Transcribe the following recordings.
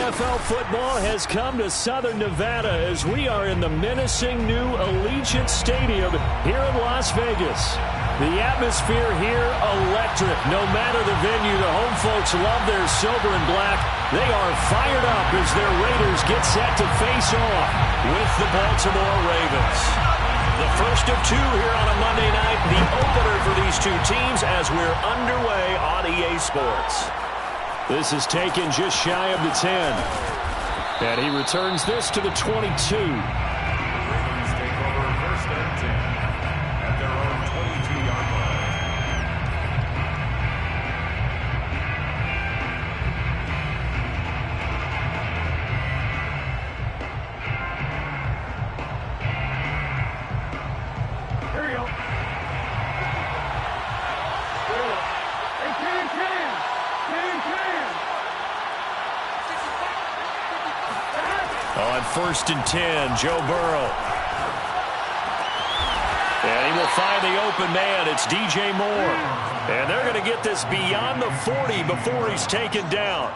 NFL football has come to Southern Nevada as we are in the menacing new Allegiant Stadium here in Las Vegas. The atmosphere here, electric. No matter the venue, the home folks love their silver and black. They are fired up as their Raiders get set to face off with the Baltimore Ravens. The first of two here on a Monday night, the opener for these two teams as we're underway on EA Sports. This is taken just shy of the 10. And he returns this to the 22. Ravens take over first and 10 at their own 22-yard line. Here you go. On first and 10, Joe Burrow. And he will find the open man. It's DJ Moore. And they're going to get this beyond the 40 before he's taken down.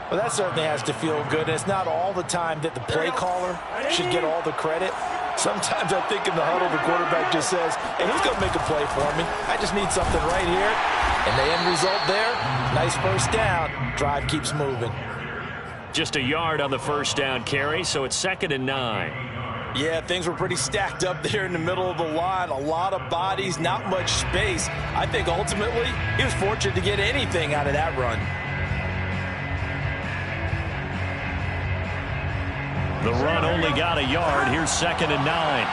Well, that certainly has to feel good. And it's not all the time that the play caller should get all the credit. Sometimes I think in the huddle, the quarterback just says, hey, he's going to make a play for me. I just need something right here. And the end result there, nice first down. Drive keeps moving. Just a yard on the first down carry, so it's 2nd and 9. Yeah, things were pretty stacked up there in the middle of the line. A lot of bodies, not much space. I think ultimately he was fortunate to get anything out of that run. The run only got a yard. Here's 2nd and 9.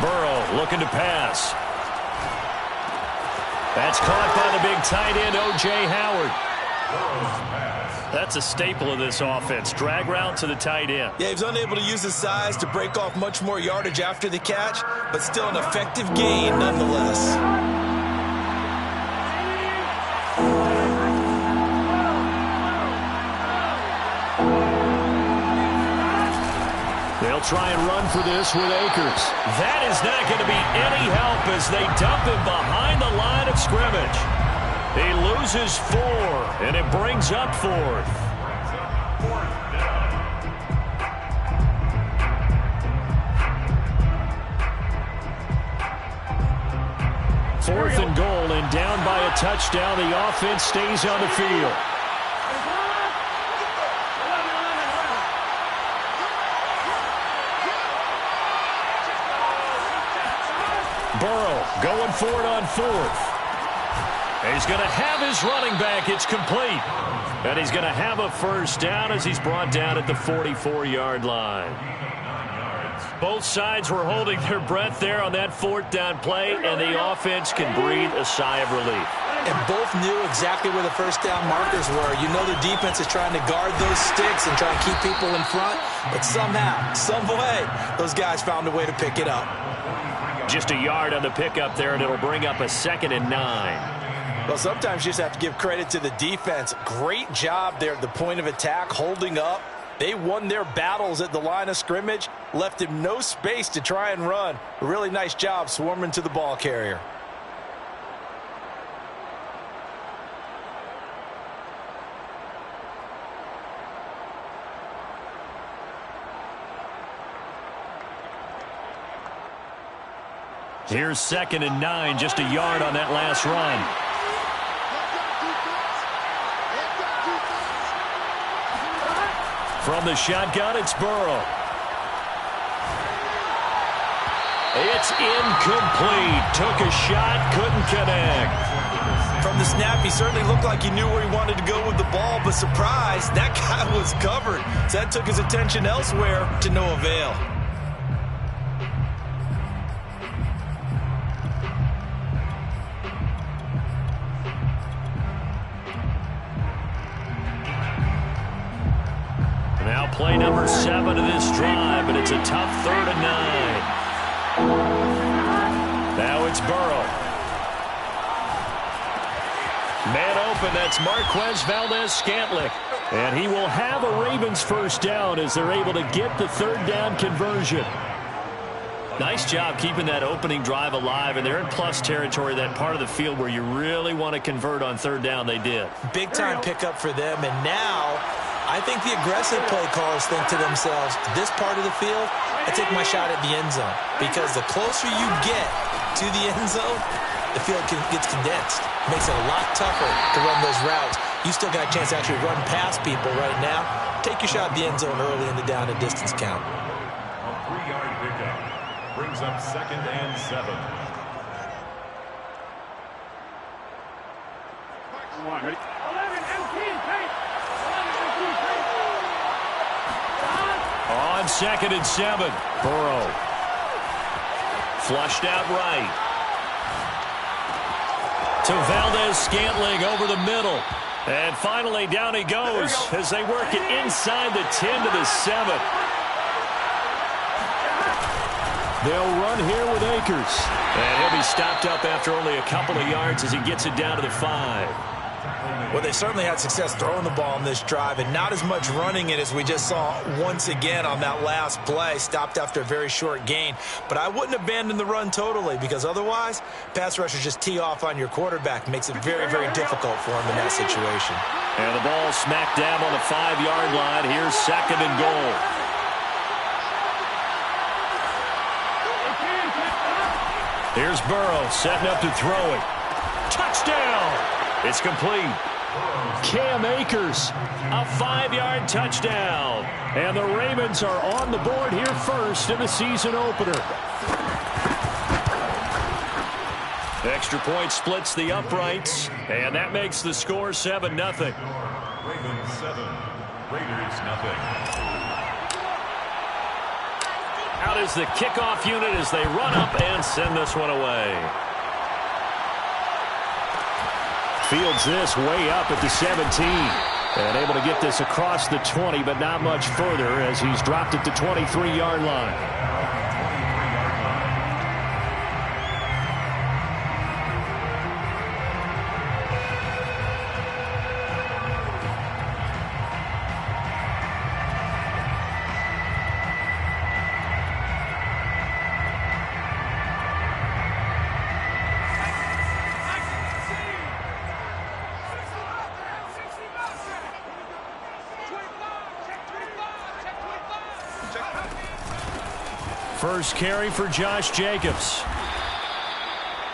Burrow looking to pass. That's caught by the big tight end, O.J. Howard. That's a staple of this offense. Drag route to the tight end. Yeah, he was unable to use his size to break off much more yardage after the catch, but still an effective gain nonetheless. They'll try and run for this with Akers. That is not going to be any help as they dump him behind the line of scrimmage. He loses 4, and it brings up 4th. 4th and goal, and down by a touchdown. The offense stays on the field. Burrow going for it on 4th. He's going to have his running back. It's complete. And he's going to have a first down as he's brought down at the 44-yard line. Both sides were holding their breath there on that 4th down play, and the offense can breathe a sigh of relief. And both knew exactly where the first down markers were. You know the defense is trying to guard those sticks and try and keep people in front, but somehow, some way, those guys found a way to pick it up. Just a yard on the pickup there, and it'll bring up a 2nd and 9. Well, sometimes you just have to give credit to the defense. Great job there at the point of attack, holding up. They won their battles at the line of scrimmage, left him no space to try and run. A really nice job swarming to the ball carrier. Here's 2nd and 9, just a yard on that last run. From the shotgun, it's Burrow. It's incomplete. Took a shot, couldn't connect. From the snap, he certainly looked like he knew where he wanted to go with the ball, but surprise, that guy was covered. So that took his attention elsewhere to no avail. Now play number 7 of this drive, but it's a tough 3rd and 9. Now it's Burrow. Man open, that's Marquez Valdez-Scantling. And he will have a Ravens first down as they're able to get the 3rd down conversion. Nice job keeping that opening drive alive, and they're in plus territory, that part of the field where you really want to convert on third down. They did. Big-time pickup for them, and now I think the aggressive play callers think to themselves, this part of the field, I take my shot at the end zone, because the closer you get to the end zone, the field gets condensed. It makes it a lot tougher to run those routes. You still got a chance to actually run past people right now. Take your shot at the end zone early in the down and distance count. A 3-yard pickup brings up 2nd and 7. On 2nd and 7, Burrow. Flushed out right. To Valdez-Scantling over the middle. And finally down he goes as they work it inside the 10 to the 7. They'll run here with Akers. And he'll be stopped up after only a couple of yards as he gets it down to the 5. Well, they certainly had success throwing the ball in this drive, and not as much running it as we just saw once again on that last play. Stopped after a very short gain. But I wouldn't abandon the run totally, because otherwise, pass rushers just tee off on your quarterback. Makes it very, very difficult for him in that situation. And the ball smack dab on the 5-yard line. Here's 2nd and goal. Here's Burrow setting up to throw it. Touchdown! It's complete. Cam Akers, a 5-yard touchdown. And the Ravens are on the board here first in the season opener. Extra point splits the uprights, and that makes the score 7-0. Ravens 7, Raiders 0. Out is the kickoff unit as they run up and send this one away. Fields this way up at the 17. And able to get this across the 20, but not much further as he's dropped at the 23-yard line. First carry for Josh Jacobs.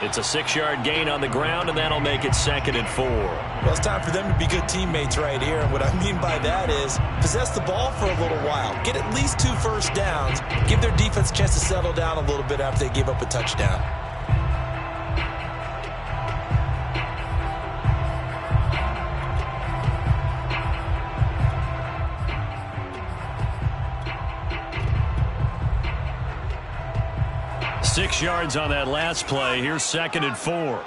It's a 6-yard gain on the ground, and that'll make it 2nd and 4. Well, it's time for them to be good teammates right here. And what I mean by that is possess the ball for a little while. Get at least 2 first downs. Give their defense a chance to settle down a little bit after they give up a touchdown. Six yards on that last play. Here's 2nd and 4.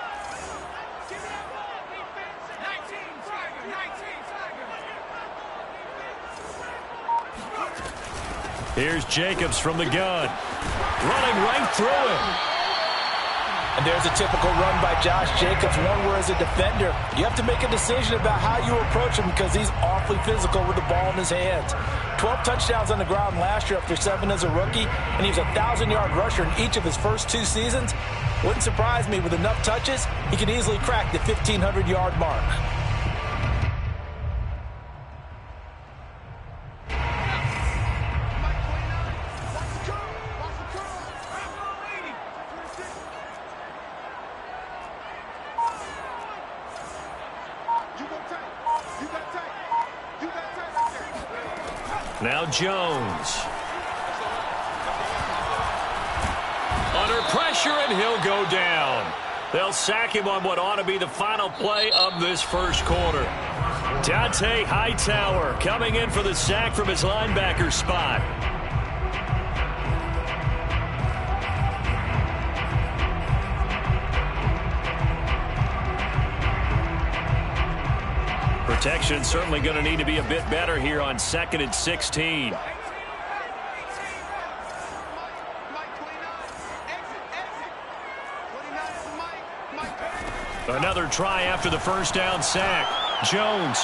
Here's Jacobs from the gun. Running right through him. And there's a typical run by Josh Jacobs, one where as a defender, you have to make a decision about how you approach him because he's awfully physical with the ball in his hands. 12 touchdowns on the ground last year after 7 as a rookie, and he was a 1,000-yard rusher in each of his first 2 seasons. Wouldn't surprise me, with enough touches, he could easily crack the 1,500-yard mark. Now Jones. Under pressure, and he'll go down. They'll sack him on what ought to be the final play of this first quarter. Dante Hightower coming in for the sack from his linebacker spot. Protection certainly going to need to be a bit better here on 2nd and 16. Another try after the first down sack. Jones.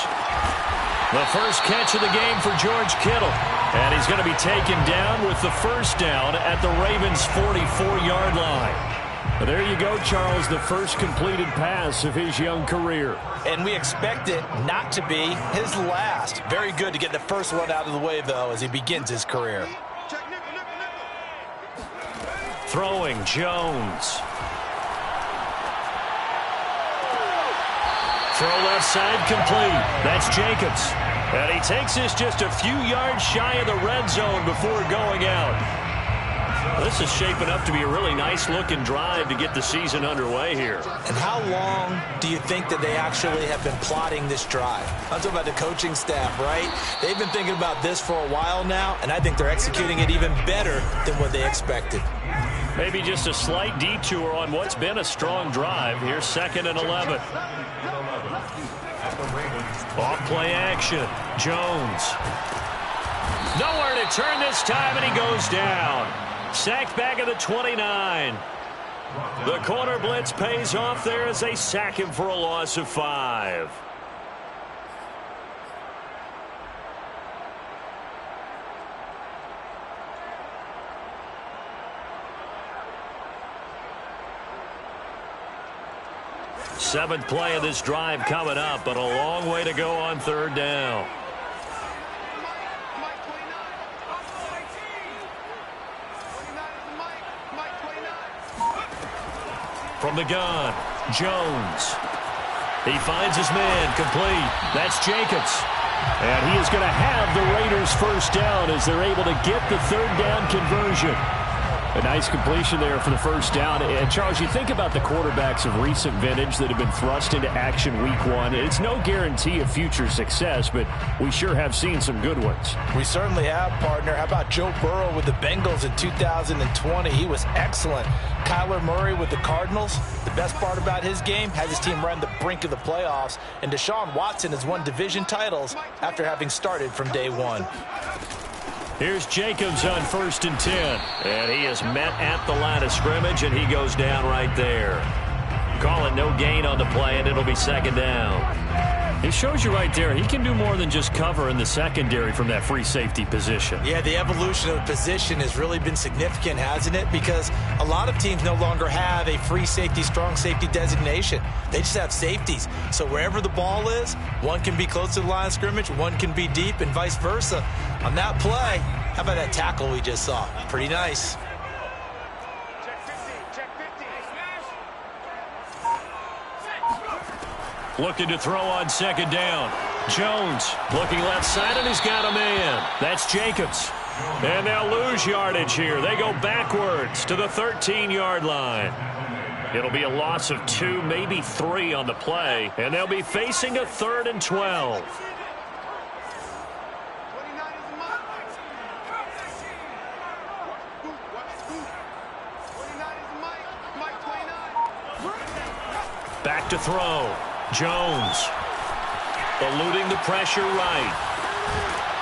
The first catch of the game for George Kittle. And he's going to be taken down with the first down at the Ravens' 44-yard line. There you go, Charles, the first completed pass of his young career. And we expect it not to be his last. Very good to get the first one out of the way, though, as he begins his career. Throwing, Jones. Throw left side complete. That's Jacobs. And he takes this just a few yards shy of the red zone before going out. This is shaping up to be a really nice-looking drive to get the season underway here. And how long do you think that they actually have been plotting this drive? I'm talking about the coaching staff, right? They've been thinking about this for a while now, and I think they're executing it even better than what they expected. Maybe just a slight detour on what's been a strong drive. Here's 2nd and 11. Off play action. Jones. Nowhere to turn this time, and he goes down. Sacked back at the 29. The corner blitz pays off there as they sack him for a loss of 5. Seventh play of this drive coming up, but a long way to go on 3rd down. From the gun, Jones. He finds his man, complete. That's Jacobs. And he is going to have the Raiders' first down as they're able to get the 3rd down conversion. A nice completion there for the first down. And, Charles, you think about the quarterbacks of recent vintage that have been thrust into action week 1. It's no guarantee of future success, but we sure have seen some good ones. We certainly have, partner. How about Joe Burrow with the Bengals in 2020? He was excellent. Kyler Murray with the Cardinals. The best part about his game, had his team right on the brink of the playoffs. And Deshaun Watson has won division titles after having started from day 1. Here's Jacobs on 1st and 10. And he is met at the line of scrimmage, and he goes down right there. Call it no gain on the play, and it'll be 2nd down. It shows you right there, he can do more than just cover in the secondary from that free safety position. Yeah, the evolution of the position has really been significant, hasn't it? Because a lot of teams no longer have a free safety, strong safety designation. They just have safeties. So wherever the ball is, one can be close to the line of scrimmage, one can be deep, and vice versa. On that play, how about that tackle we just saw? Pretty nice. Looking to throw on 2nd down. Jones looking left side, and he's got a man. That's Jacobs. And they'll lose yardage here. They go backwards to the 13-yard line. It'll be a loss of 2, maybe 3 on the play, and they'll be facing a 3rd and 12. Back to throw. Jones eluding the pressure right.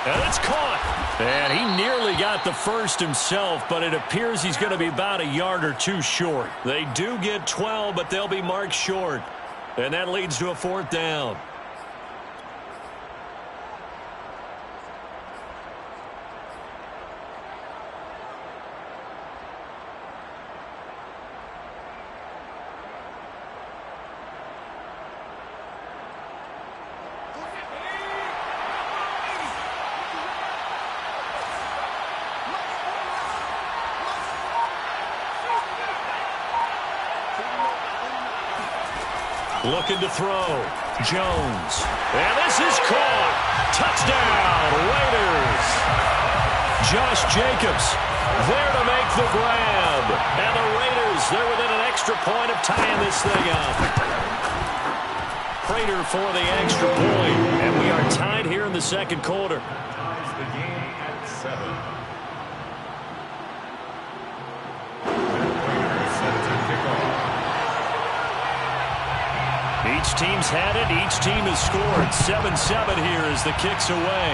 And it's caught. And he nearly got the first himself, but it appears he's going to be about a yard or 2 short. They do get 12, but they'll be marked short. And that leads to a 4th down. Looking to throw. Jones. And this is caught. Touchdown, Raiders. Josh Jacobs there to make the grab. And the Raiders, they're within an extra point of tying this thing up. Prater for the extra point. And we are tied here in the 2nd quarter. Ties the game at 7. Each team's had it. Each team has scored. 7-7 here as the kick's away.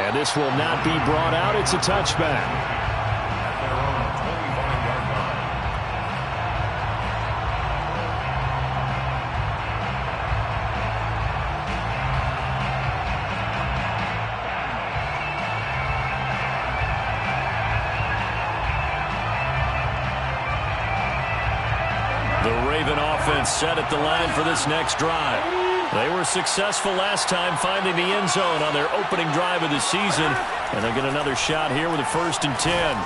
And this will not be brought out. It's a touchback. offense set at the line for this next drive. They were successful last time finding the end zone on their opening drive of the season, and they'll get another shot here with a 1st and 10.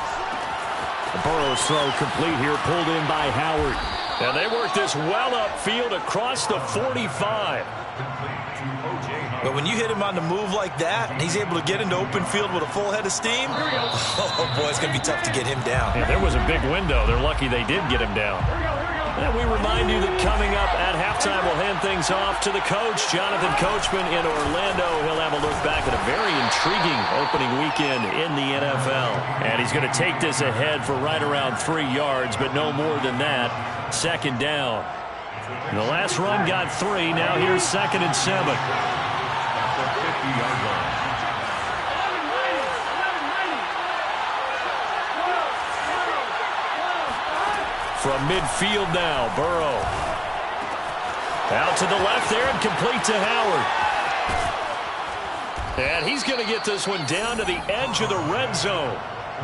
Burrow's throw complete here, pulled in by Howard. And they work this well upfield across the 45. But when you hit him on the move like that, and he's able to get into open field with a full head of steam, oh boy, it's going to be tough to get him down. Yeah, there was a big window. They're lucky they did get him down. And we remind you that coming up at halftime, we'll hand things off to the coach, Jonathan Coachman in Orlando. He'll have a look back at a very intriguing opening weekend in the NFL. And he's going to take this ahead for right around 3 yards, but no more than that. 2nd down. The last run got 3. Now here's 2nd and 7. From midfield now, Burrow. Out to the left there and complete to Howard. And he's going to get this one down to the edge of the red zone.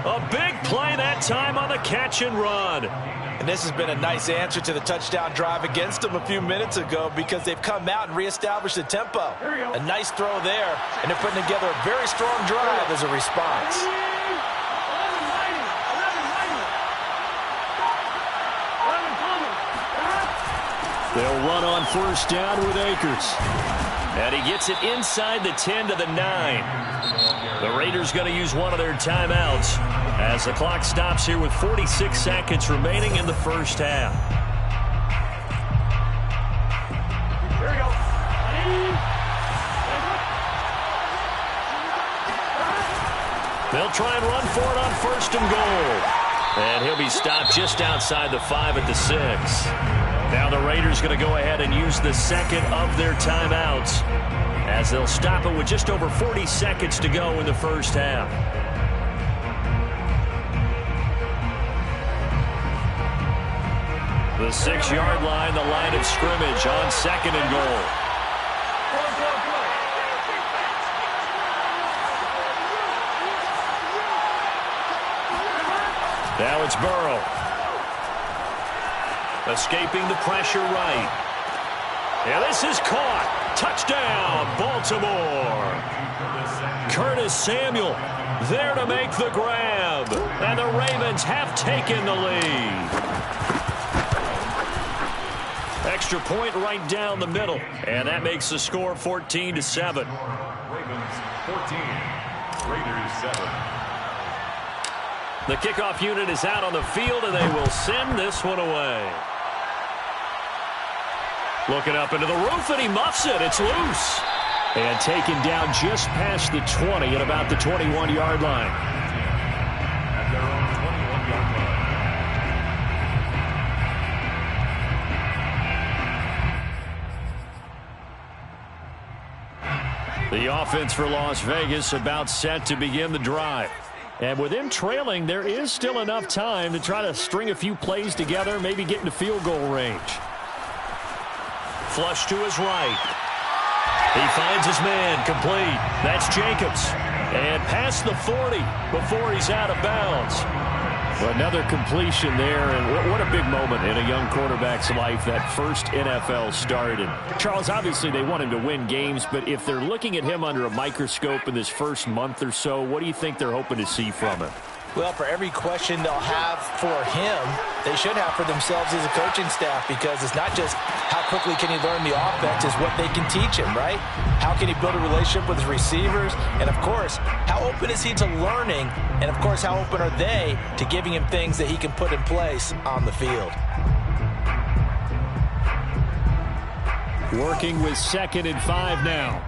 A big play that time on the catch and run. And this has been a nice answer to the touchdown drive against them a few minutes ago because they've come out and reestablished the tempo. A nice throw there, and they're putting together a very strong drive as a response. They'll run on 1st down with Akers. And he gets it inside the 10 to the 9. The Raiders going to use one of their timeouts as the clock stops here with 46 seconds remaining in the first half. Here we go. They'll try and run for it on 1st and goal. And he'll be stopped just outside the 5 at the 6. Now the Raiders going to go ahead and use the 2nd of their timeouts as they'll stop it with just over 40 seconds to go in the first half. The 6-yard line, the line of scrimmage on 2nd and goal. Now it's Burrow. Escaping the pressure right. Yeah, this is caught. Touchdown, Baltimore. Curtis Samuel there to make the grab. And the Ravens have taken the lead. Extra point right down the middle. And that makes the score 14-7. Ravens 14, Raiders 7. The kickoff unit is out on the field, and they will send this one away. Looking up into the roof, and he muffs it. It's loose. And taken down just past the 20 at about the 21-yard line. At their own 21-yard line. The offense for Las Vegas about set to begin the drive. And with them trailing, there is still enough time to try to string a few plays together, maybe get into field goal range. Flush to his right. He finds his man, complete. That's Jacobs. And past the 40 before he's out of bounds. Well, another completion there, and what a big moment in a young quarterback's life, that first NFL start. And Charles, obviously they want him to win games, but if they're looking at him under a microscope in this first month or so, what do you think they're hoping to see from him? Well, for every question they'll have for him, they should have for themselves as a coaching staff, because it's not just how quickly can he learn the offense, it's what they can teach him, right? How can he build a relationship with his receivers? And, of course, how open is he to learning? And, of course, how open are they to giving him things that he can put in place on the field? Working with 2nd and 5 now.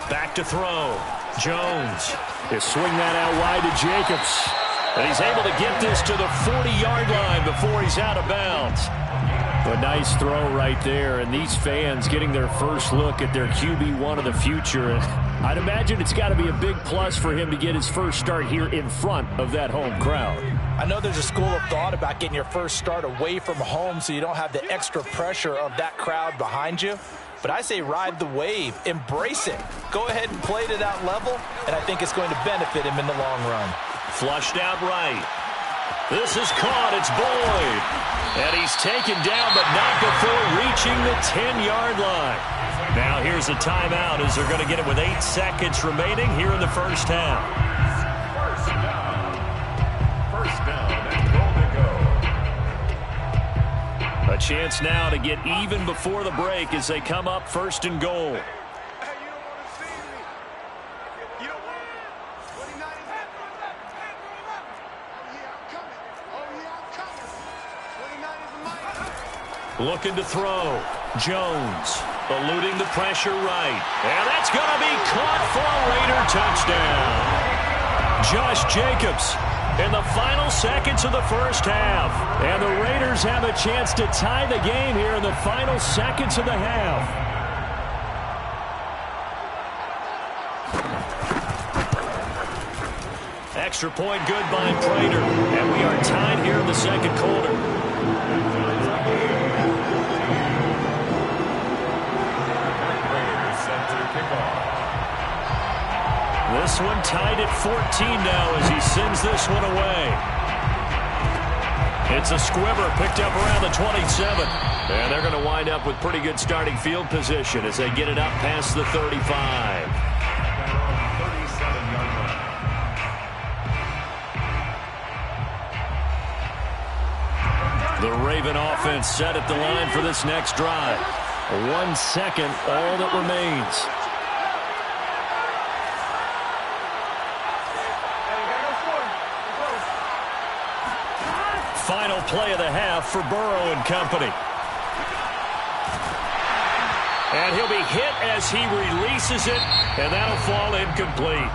Back to throw. Jones. He'll swing that out wide to Jacobs. And he's able to get this to the 40-yard line before he's out of bounds. A nice throw right there. And these fans getting their first look at their QB1 of the future. And I'd imagine it's got to be a big plus for him to get his first start here in front of that home crowd. I know there's a school of thought about getting your first start away from home so you don't have the extra pressure of that crowd behind you. But I say ride the wave. Embrace it. Go ahead and play to that level, and I think it's going to benefit him in the long run. Flushed out right. This is caught. It's Boyd. And he's taken down, but not before reaching the 10-yard line. Now here's a timeout as they're going to get it with 8 seconds remaining here in the first half. First down and goal to go. A chance now to get even before the break as they come up first and goal. Looking to throw. Jones eluding the pressure right. And that's going to be caught for a Raider touchdown. Josh Jacobs in the final seconds of the first half. And the Raiders have a chance to tie the game here in the final seconds of the half. Extra point good by Prater. And we are tied here in the second quarter. This one tied at 14 now as he sends this one away. It's a squibber picked up around the 27. And they're going to wind up with pretty good starting field position as they get it up past the 35. The Raven offense set at the line for this next drive. 1 second, all that remains. Final play of the half for Burrow and company. And he'll be hit as he releases it, and that'll fall incomplete.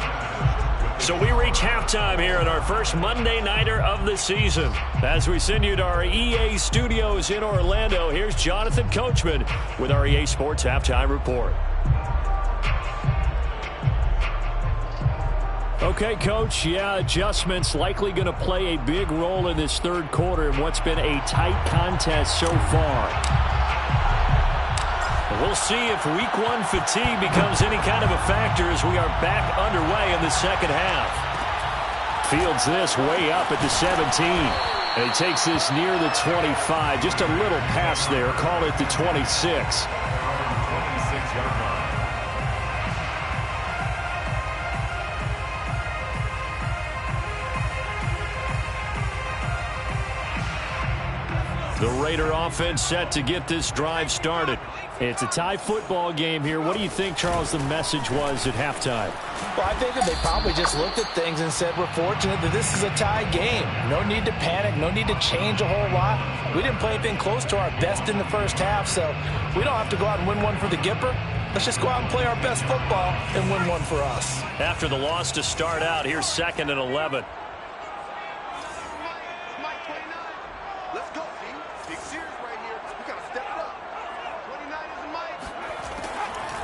So we reach halftime here in our first Monday Nighter of the season. As we send you to our EA studios in Orlando, here's Jonathan Coachman with our EA Sports Halftime Report. Okay, Coach, yeah, adjustments likely going to play a big role in this third quarter in what's been a tight contest so far. We'll see if week one fatigue becomes any kind of a factor as we are back underway in the second half. Fields this way up at the 17. And he takes this near the 25. Just a little pass there. Call it the 26. The Raider offense set to get this drive started. It's a tie football game here. What do you think, Charles, the message was at halftime? Well, I think that they probably just looked at things and said, we're fortunate that this is a tie game. No need to panic. No need to change a whole lot. We didn't play anything close to our best in the first half, so we don't have to go out and win one for the Gipper. Let's just go out and play our best football and win one for us. After the loss to start out, here's 2nd and 11.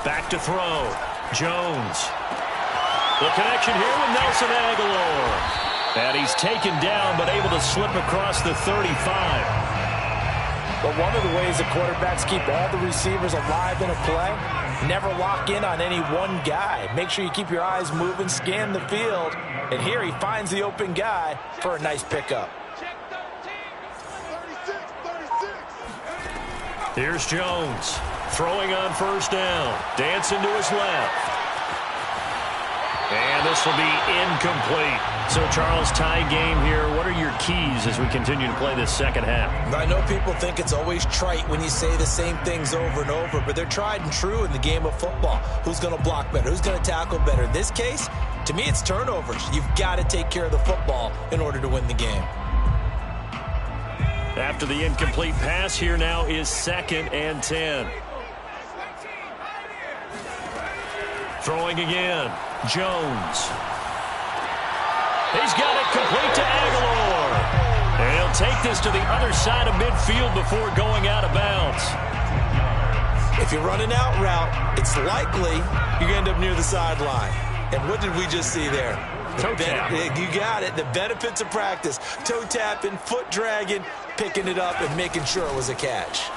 Back to throw. Jones. The connection here with Nelson Aguilar. And he's taken down, but able to slip across the 35. But one of the ways that quarterbacks keep all the receivers alive in a play, never lock in on any one guy. Make sure you keep your eyes moving, scan the field. And here he finds the open guy for a nice pickup. Here's Jones. Throwing on first down. Dancing to his left. And this will be incomplete. So, Charles, tie game here. What are your keys as we continue to play this second half? I know people think it's always trite when you say the same things over and over, but they're tried and true in the game of football. Who's going to block better? Who's going to tackle better? In this case, to me, it's turnovers. You've got to take care of the football in order to win the game. After the incomplete pass, here now is 2nd and 10. Throwing again. Jones. He's got it complete to Aguilar. And he'll take this to the other side of midfield before going out of bounds. If you're running out route, it's likely you're going to end up near the sideline. And what did we just see there? Toe tap. You got it. The benefits of practice. Toe tapping, foot dragging, picking it up, and making sure it was a catch.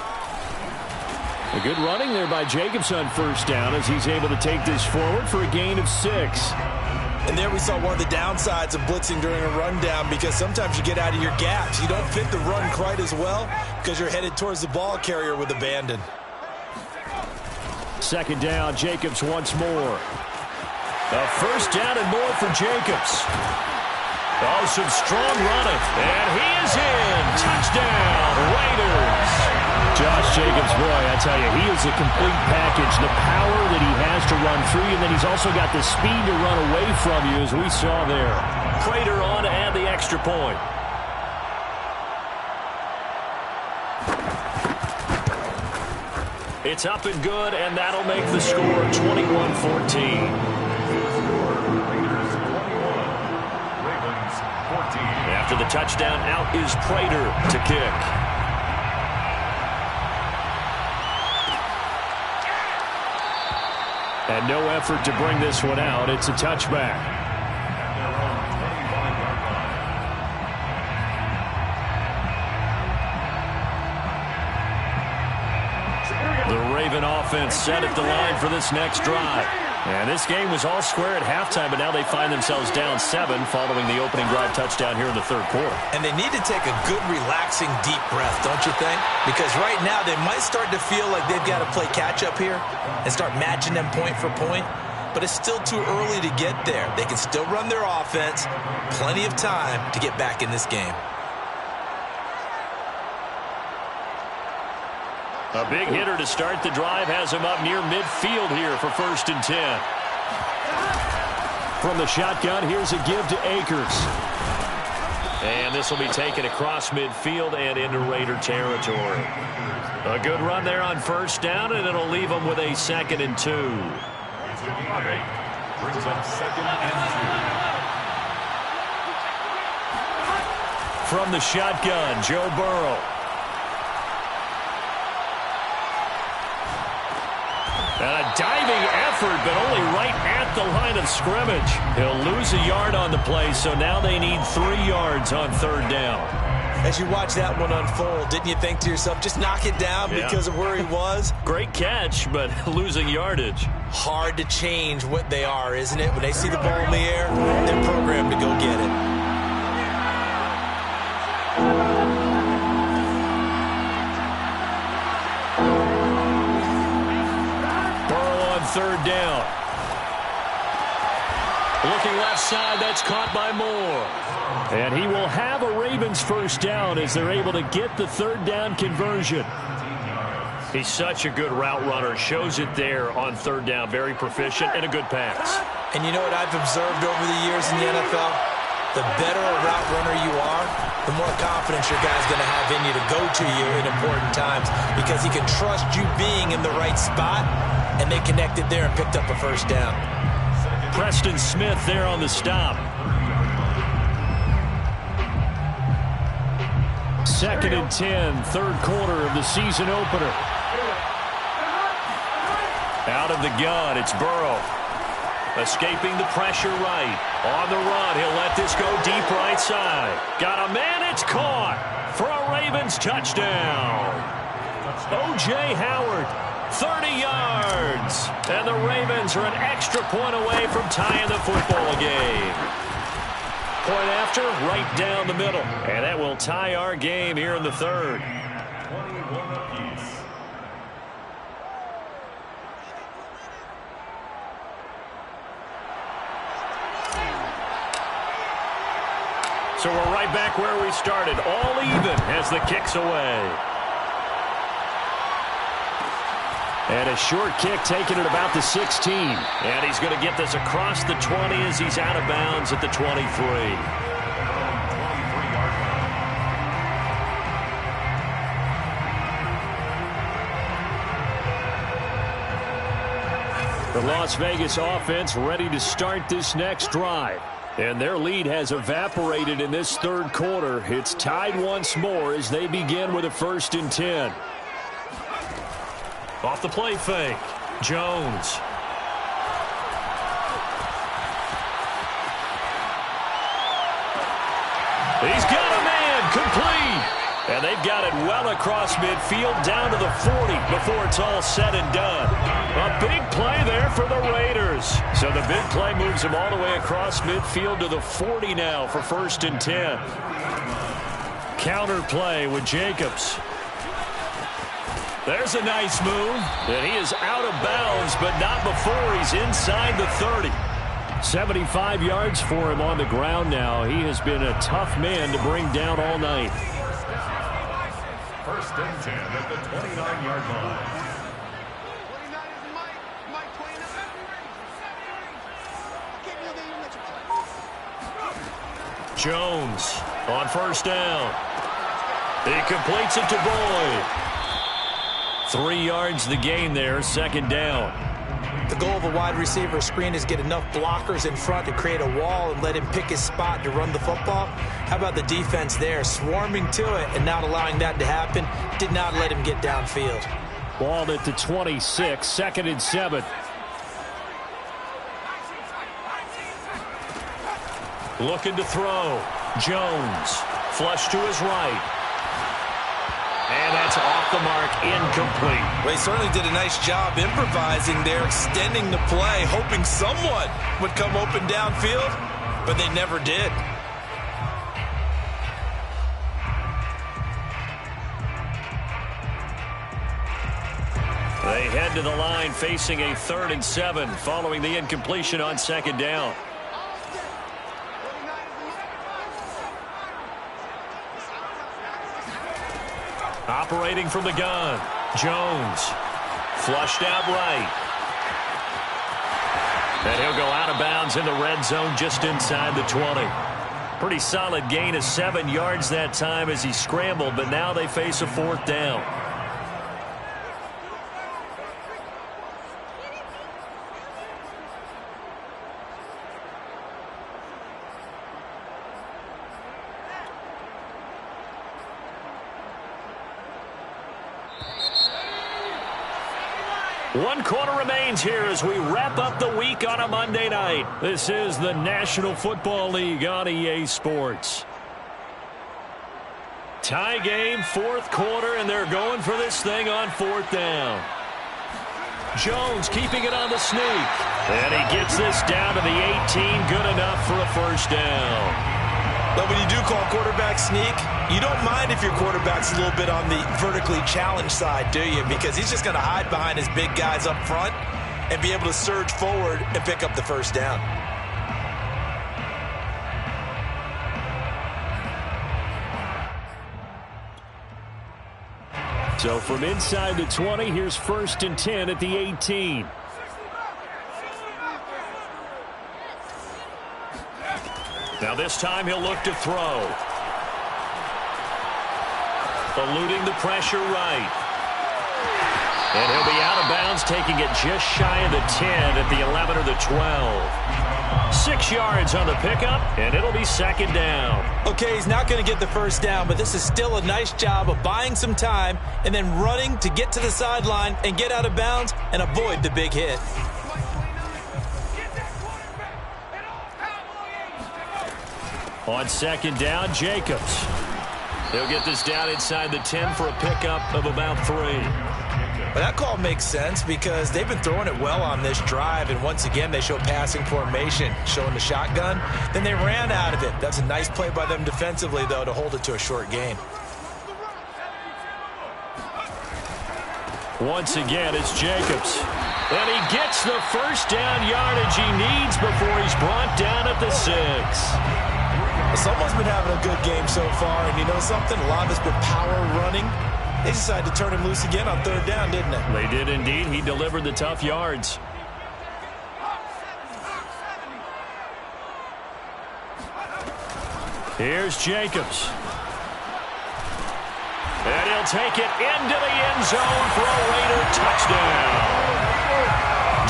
A good running there by Jacobs on first down as he's able to take this forward for a gain of 6. And there we saw one of the downsides of blitzing during a rundown, because sometimes you get out of your gaps. You don't fit the run quite as well because you're headed towards the ball carrier with abandon. Second down, Jacobs once more. A first down and more for Jacobs. Oh, some strong running. And he is in. Touchdown, Raiders. Josh Jacobs, boy, I tell you, he is a complete package. The power that he has to run through you, and then he's also got the speed to run away from you, as we saw there. Prater on to add the extra point. It's up and good, and that'll make the score 21-14. After the touchdown, out is Prater to kick. And no effort to bring this one out. It's a touchback. The Raven offense set at the line for this next drive. And this game was all square at halftime, but now they find themselves down 7 following the opening drive touchdown here in the third quarter. And they need to take a good, relaxing, deep breath, don't you think? Because right now they might start to feel like they've got to play catch-up here and start matching them point for point. But it's still too early to get there. They can still run their offense. Plenty of time to get back in this game. A big hitter to start the drive has him up near midfield here for 1st and 10. From the shotgun, here's a give to Akers. And this will be taken across midfield and into Raider territory. A good run there on first down, and it'll leave them with a 2nd and 2. Brings up 2nd and 2. From the shotgun, Joe Burrow. And a diving effort, but only right at the line of scrimmage. He'll lose a yard on the play, so now they need 3 yards on 3rd down. As you watch that one unfold, didn't you think to yourself, just knock it down because of where he was? Great catch, but losing yardage. Hard to change what they are, isn't it? When they see the ball in the air, they're programmed to go get it. Third down. Looking left side, that's caught by Moore. And he will have a Ravens first down as they're able to get the 3rd down conversion. He's such a good route runner. Shows it there on 3rd down. Very proficient and a good pass. And you know what I've observed over the years in the NFL? The better a route runner you are, the more confidence your guy's going to have in you to go to you in important times, because he can trust you being in the right spot. And they connected there and picked up a first down. Preston Smith there on the stop. 2nd and 10, 3rd quarter of the season opener. Out of the gun, it's Burrow. Escaping the pressure right. On the run, he'll let this go deep right side. Got a man, it's caught for a Ravens touchdown. O.J. Howard. 30 yards. And the Ravens are an extra point away from tying the football game. Point after, right down the middle. And that will tie our game here in the 3rd. 21 apiece. So we're right back where we started. All even as the kick's away. And a short kick taken at about the 16. And he's going to get this across the 20 as he's out of bounds at the 23. 23-yard line. The Las Vegas offense ready to start this next drive. And their lead has evaporated in this 3rd quarter. It's tied once more as they begin with a 1st and 10. Off the play fake, Jones. He's got a man, complete. And they've got it well across midfield down to the 40 before it's all said and done. A big play there for the Raiders. So the big play moves them all the way across midfield to the 40 now for 1st and 10. Counter play with Jacobs. There's a nice move. And he is out of bounds, but not before he's inside the 30. 75 yards for him on the ground now. He has been a tough man to bring down all night. 1st and 10 at the 29-yard line. Jones on 1st down. He completes it to Boyd. 3 yards the gain there, 2nd down. The goal of a wide receiver screen is get enough blockers in front to create a wall and let him pick his spot to run the football. How about the defense there, swarming to it and not allowing that to happen? Did not let him get downfield. Ball at the 26, 2nd and 7. Looking to throw. Jones. Flush to his right. And that's off the mark, incomplete. Well, he certainly did a nice job improvising there, extending the play, hoping someone would come open downfield, but they never did. They head to the line facing a 3rd and 7 following the incompletion on 2nd down. Operating from the gun, Jones. Flushed out right. And he'll go out of bounds in the red zone just inside the 20. Pretty solid gain of 7 yards that time as he scrambled, but now they face a 4th down. One quarter remains here as we wrap up the week on a Monday night. This is the National Football League on EA Sports. Tie game, 4th quarter, and they're going for this thing on 4th down. Jones keeping it on the sneak. And he gets this down to the 18, good enough for a 1st down. But when you do call quarterback sneak, you don't mind if your quarterback's a little bit on the vertically challenged side, do you? Because he's just going to hide behind his big guys up front and be able to surge forward and pick up the 1st down. So from inside the 20, here's 1st and 10 at the 18. Now this time he'll look to throw. Eluding the pressure right. And he'll be out of bounds, taking it just shy of the 10 at the 11 or the 12. 6 yards on the pickup, and it'll be 2nd down. Okay, he's not going to get the 1st down, but this is still a nice job of buying some time and then running to get to the sideline and get out of bounds and avoid the big hit. On 2nd down, Jacobs. He'll get this down inside the 10 for a pickup of about 3. But that call makes sense because they've been throwing it well on this drive, and once again they show passing formation, showing the shotgun. Then they ran out of it. That's a nice play by them defensively, though, to hold it to a short gain. Once again, it's Jacobs. And he gets the 1st down yardage he needs before he's brought down at the 6. Someone's been having a good game so far, and you know something? A lot of it's been power running. They decided to turn him loose again on 3rd down, didn't they? They did indeed. He delivered the tough yards. Here's Jacobs. And he'll take it into the end zone for a Raider touchdown.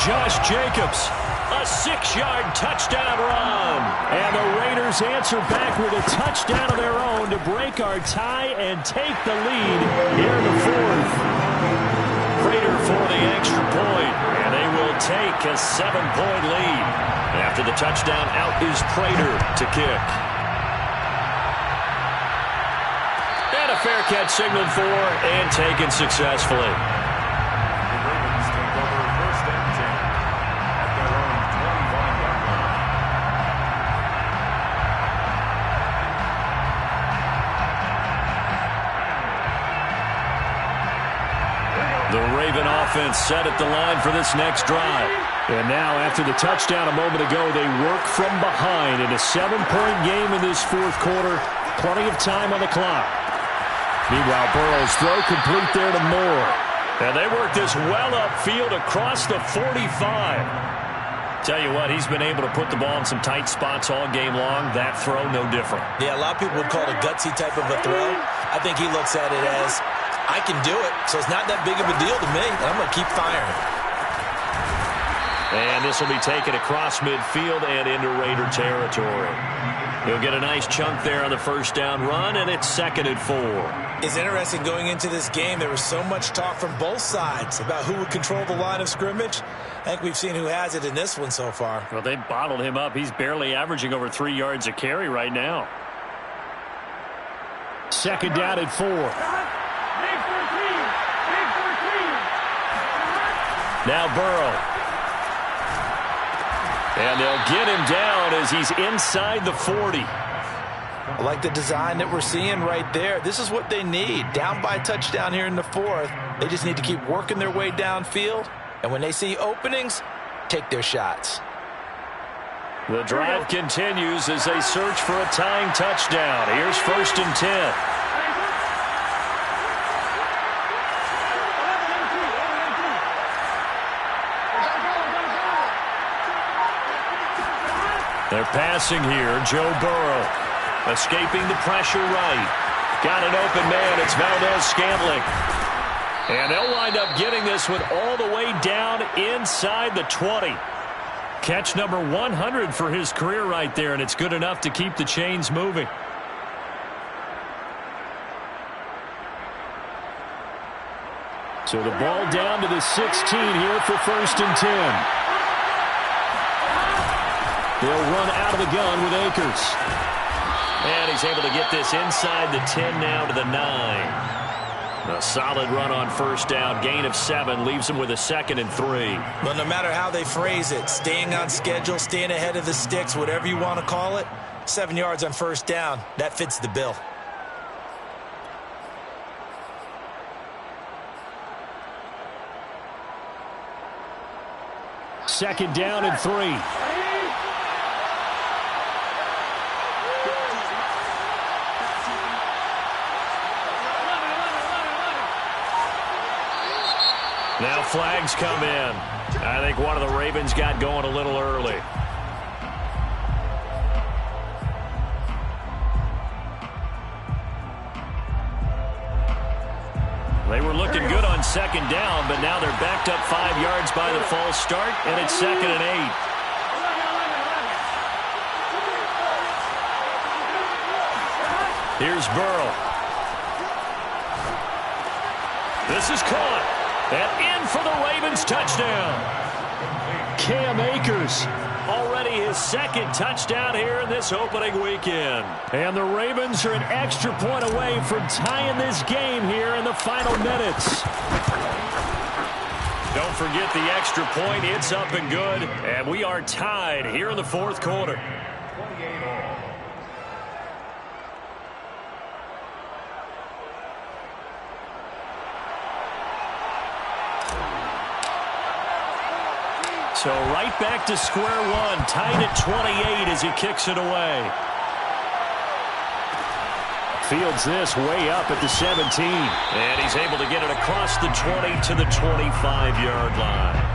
Josh Jacobs, a 6-yard touchdown run. And the Raiders answer back with a touchdown of their own to break our tie and take the lead here in the 4th. Prater for the extra point, and they will take a 7-point lead. After the touchdown, out is Prater to kick. And a fair catch signaled for and taken successfully. The Ravens take over first and 10 at their own 25-yard line. The Raven offense set at the line for this next drive. And now, after the touchdown a moment ago, they work from behind in a 7-point game in this fourth quarter. Plenty of time on the clock. Meanwhile, Burrow's throw complete there to Moore. And they work this well upfield across the 45. Tell you what, he's been able to put the ball in some tight spots all game long. That throw, no different. Yeah, a lot of people would call it a gutsy type of a throw. I think he looks at it as, I can do it, so it's not that big of a deal to me. I'm going to keep firing. And this will be taken across midfield and into Raider territory. He'll get a nice chunk there on the first down run, and it's 2nd and 4. It's interesting going into this game. There was so much talk from both sides about who would control the line of scrimmage. I think we've seen who has it in this one so far. Well, they bottled him up. He's barely averaging over 3 yards a carry right now. 2nd down and 4. Now Burrow. And they'll get him down as he's inside the 40. I like the design that we're seeing right there. This is what they need. Down by a touchdown here in the 4th. They just need to keep working their way downfield. And when they see openings, take their shots. The drive continues as they search for a tying touchdown. Here's 1st and 10. They're passing here. Joe Burrow escaping the pressure right. Got an open man. It's Valdez-Scantling. And they'll wind up getting this one all the way down inside the 20. Catch number 100 for his career right there, and it's good enough to keep the chains moving. So the ball down to the 16 here for 1st and 10. They'll run out of the gun with Akers. And he's able to get this inside the 10 now to the 9. A solid run on 1st down. Gain of 7 leaves him with a 2nd and 3. But no matter how they phrase it, staying on schedule, staying ahead of the sticks, whatever you want to call it, 7 yards on 1st down, that fits the bill. Second down and 3. Now flags come in. I think one of the Ravens got going a little early. They were looking good on 2nd down, but now they're backed up 5 yards by the false start, and it's 2nd and 8. Here's Burrow. This is caught. And in for the Ravens touchdown. Cam Akers, already his 2nd touchdown here in this opening weekend. And the Ravens are an extra point away from tying this game here in the final minutes. Don't forget the extra point. It's up and good. And we are tied here in the 4th quarter. 28 all. So right back to square one, tied at 28 as he kicks it away. Fields this way up at the 17. And he's able to get it across the 20 to the 25-yard line.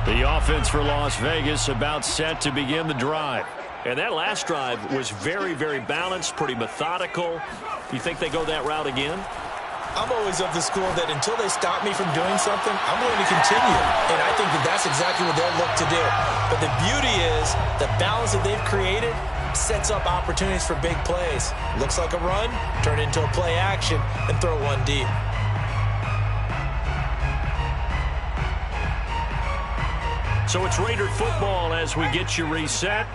The offense for Las Vegas about set to begin the drive. And that last drive was very, very balanced, pretty methodical. Do you think they go that route again? I'm always of the school that until they stop me from doing something, I'm going to continue. And I think that that's exactly what they'll look to do. But the beauty is the balance that they've created sets up opportunities for big plays. Looks like a run, turn it into a play action, and throw one deep. So it's Raider football as we get you reset.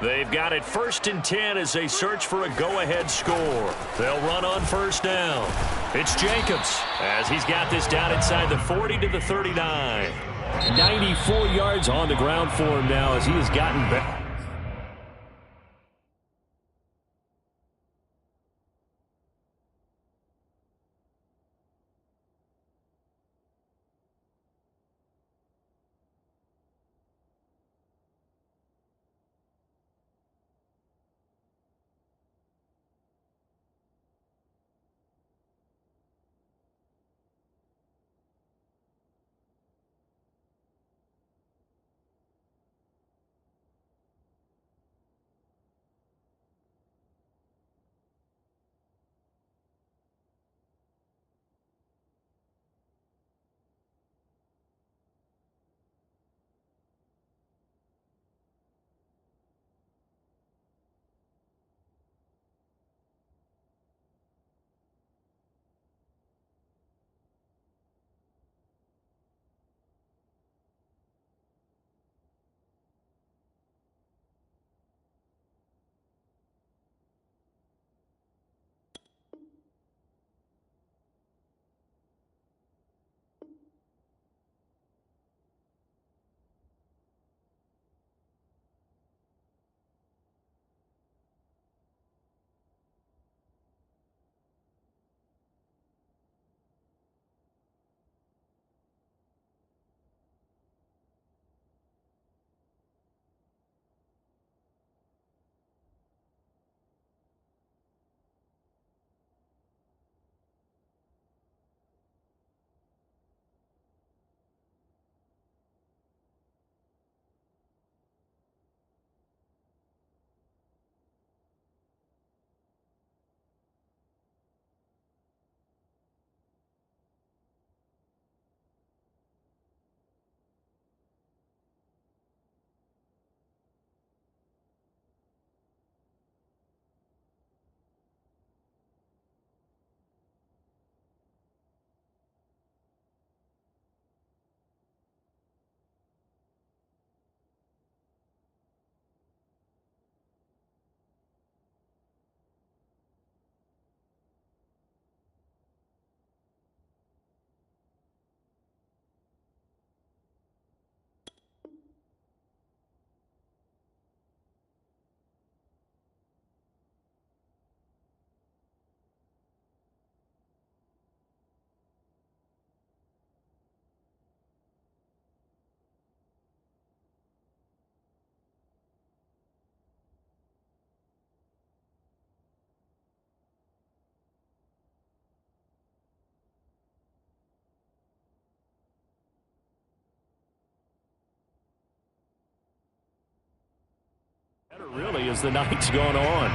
They've got it 1st and 10 as they search for a go-ahead score. They'll run on 1st down. It's Jacobs as he's got this down inside the 40 to the 39. 94 yards on the ground for him now as he has gotten back. Really, as the night's going on.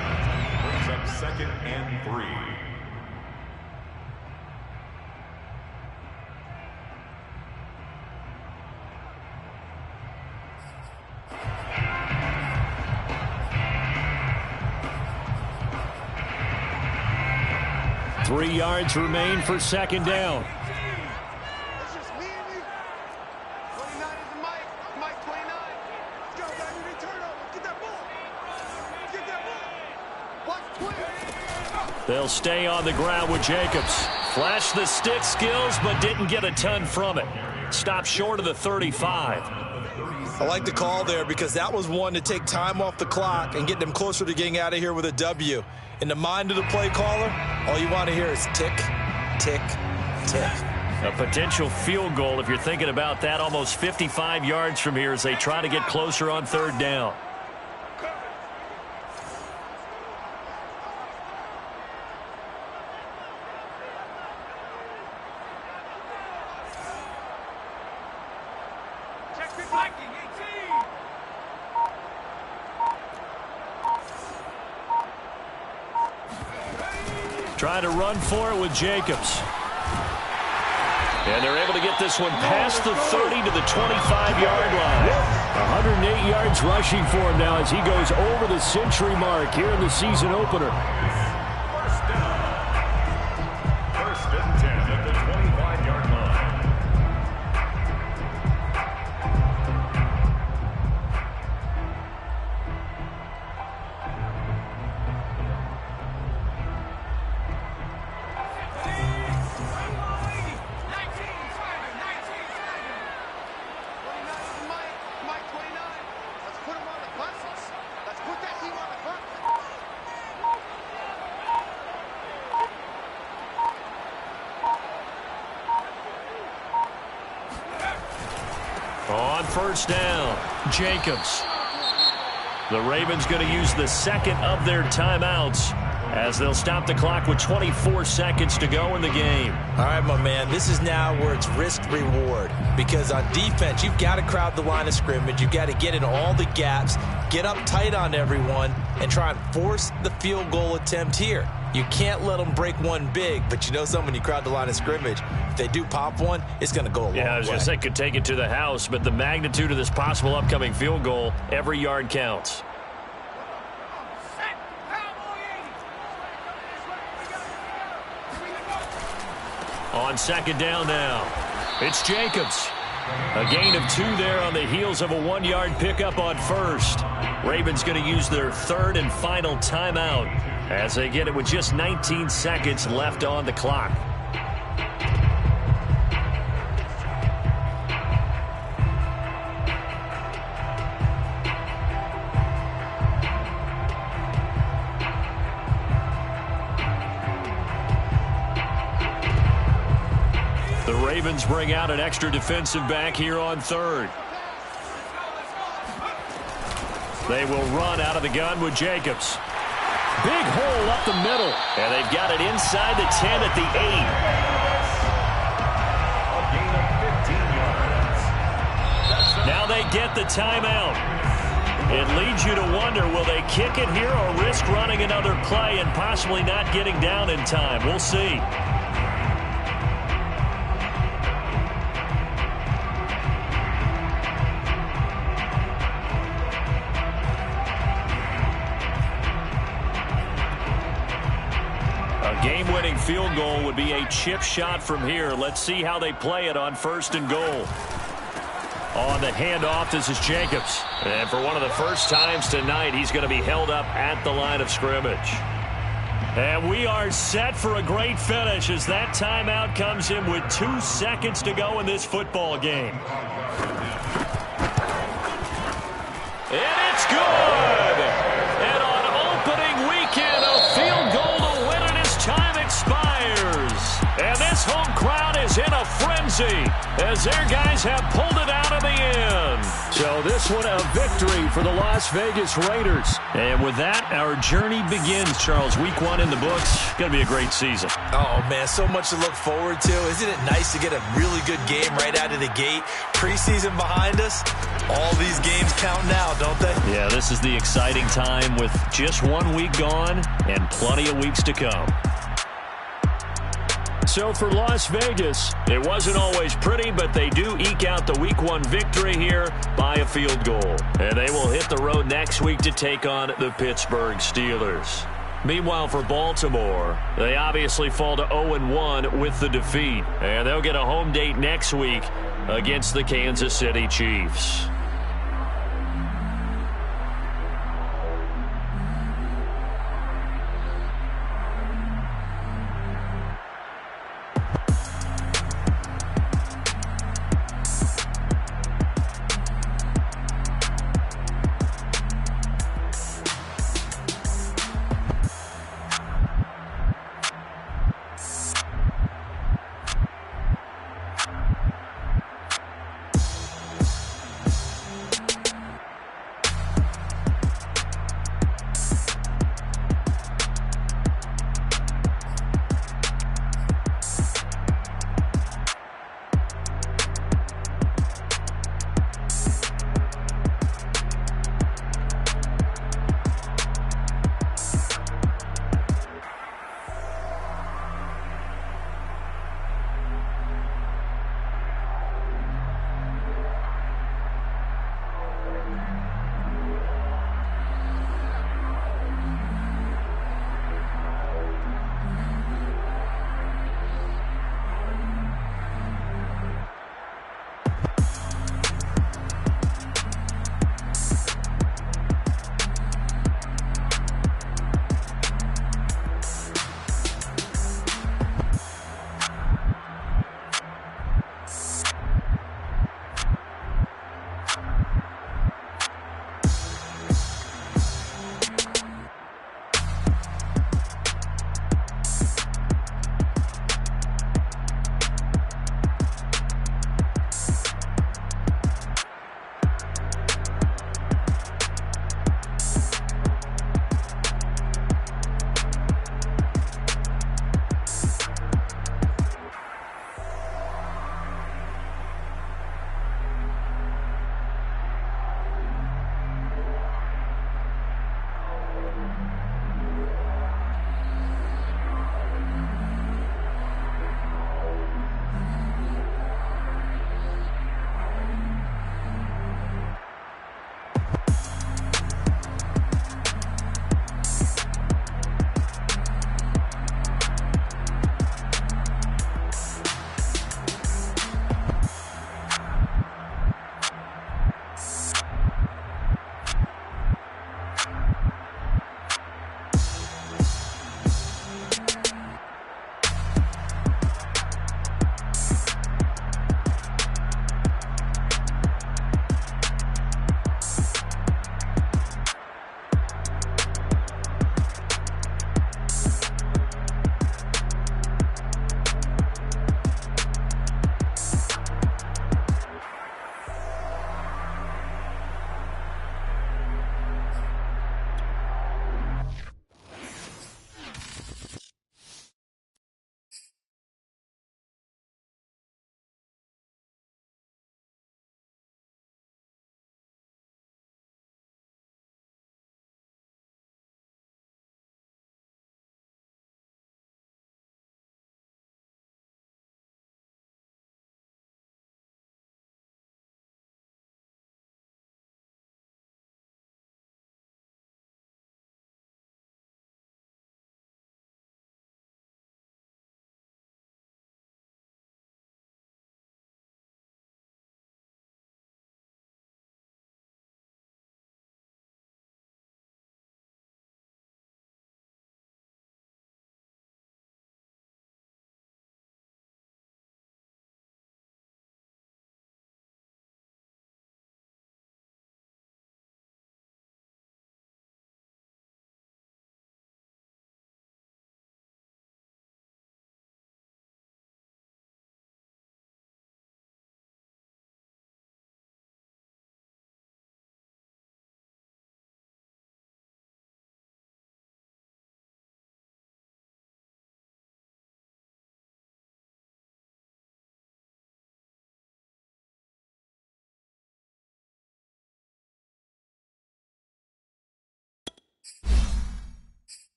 Brings up 2nd and 3. Three yards remain for 2nd down. It's just me and you. 29 is the Mike. Mike 29. Let's go, baby. Return over. Get that ball. Get that ball. Watch clear. They'll stay on the ground with Jacobs. Flashed the stick skills, but didn't get a ton from it. Stopped short of the 35. I like the call there because that was one to take time off the clock and get them closer to getting out of here with a W. In the mind of the play caller, all you want to hear is tick, tick, tick. A potential field goal, if you're thinking about that, almost 55 yards from here as they try to get closer on 3rd down. Trying to run for it with Jacobs. And they're able to get this one past the 30 to the 25-yard line. 108 yards rushing for him now as he goes over the century mark here in the season opener. First down. First and 10 at the 25-yard line. On first down, Jacobs. The Ravens going to use the second of their timeouts as they'll stop the clock with 24 seconds to go in the game. All right, my man, this is now where it's risk-reward, because on defense, you've got to crowd the line of scrimmage. You've got to get in all the gaps, get up tight on everyone, and try and force the field goal attempt here. You can't let them break one big, but you know something, when you crowd the line of scrimmage, if they do pop one, it's going to go a long way. Yeah, I was going to say could take it to the house, but the magnitude of this possible upcoming field goal, every yard counts. On second down now, it's Jacobs. A gain of 2 there on the heels of a 1-yard pickup on first. Ravens going to use their third and final timeout as they get it with just 19 seconds left on the clock. The Ravens bring out an extra defensive back here on third. They will run out of the gun with Jacobs. Big hole up the middle, and they've got it inside the 10 at the 8. A gain of 15 yards. Now they get the timeout. It leads you to wonder, will they kick it here or risk running another play and possibly not getting down in time? We'll see. Game-winning field goal would be a chip shot from here. Let's see how they play it on first and goal. On the handoff, this is Jacobs. And for one of the first times tonight, he's going to be held up at the line of scrimmage. And we are set for a great finish as that timeout comes in with 2 seconds to go in this football game. And it's good! And on opening weekend, a field goal to win it as time expires. And this home crowd is in a frenzy as their guys have pulled it out of the end. So this one a victory for the Las Vegas Raiders. And with that, our journey begins, Charles. Week 1 in the books. Going to be a great season. Oh, man, so much to look forward to. Isn't it nice to get a really good game right out of the gate? Preseason behind us. All these games count now, don't they? Yeah, this is the exciting time with just 1 week gone and plenty of weeks to come. So for Las Vegas, it wasn't always pretty, but they do eke out the Week 1 victory here by a field goal. And they will hit the road next week to take on the Pittsburgh Steelers. Meanwhile, for Baltimore, they obviously fall to 0-1 with the defeat. And they'll get a home date next week against the Kansas City Chiefs.